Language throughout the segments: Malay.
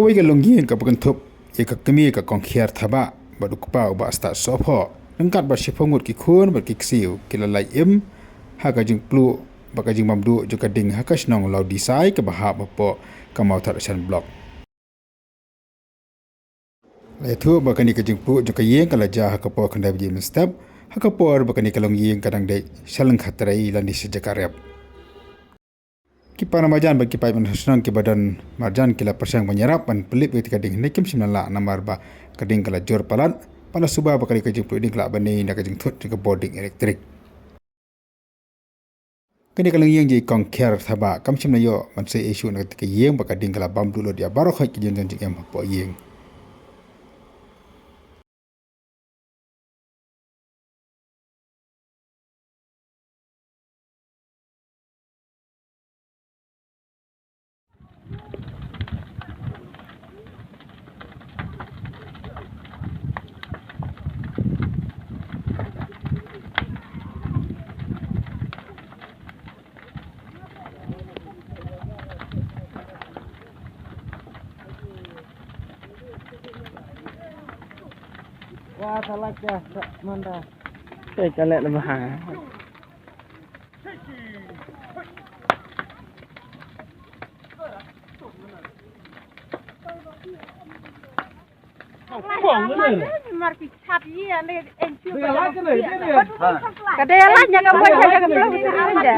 Kawai ga longgi ka pakan thup e ka kemi ka kongkhiar thaba badu kpa ba sta sopho nangkat ba shifongut ki khun ba ki ksiu ki la lai im ha ka jing plu ba ka jing mamdu jo ka ding ha ka snong lau disai ka ba ha ba po ka mau thar shan block le thu ba ka ni ka jing plu jo ka yeng ka la ja ha ka po khanda bi step ha ka por ba ka ni ka long yeng ka dang de shalang khatrai la ni se jakarep ki para majan bagi pai ban hasnan ki badan marjan kila persang menyerap pan pelip ketika ding nekim simnala namar ba kading kala jor palan pada subah bakali kajing puding kala bani nak kajing thut ke boarding elektrik kini kalau yang jadi kongker thaba kam simna yo man se isu nak ke yeng bakading kala bam dulu dia baru khaj kijin jing em po yeng Wah, salah ya, mana? Saya calek lebih hang. Kadang-kadang jangan buat jangan belum aja.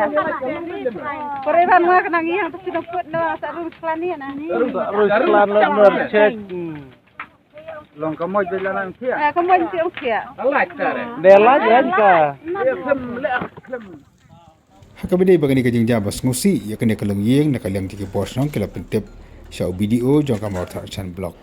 Pereban mah kena ngiang tu sudah put no asal rus klani na ni. Rus klan cek. Long kamoy bilanan kia. Kamu mesti okey. Dela jika. hakabide bagani kajing jabas ngusi ya kene kalong yeng nak kalang tiki bos nong kila pentep syau video jong ka mau thar chan block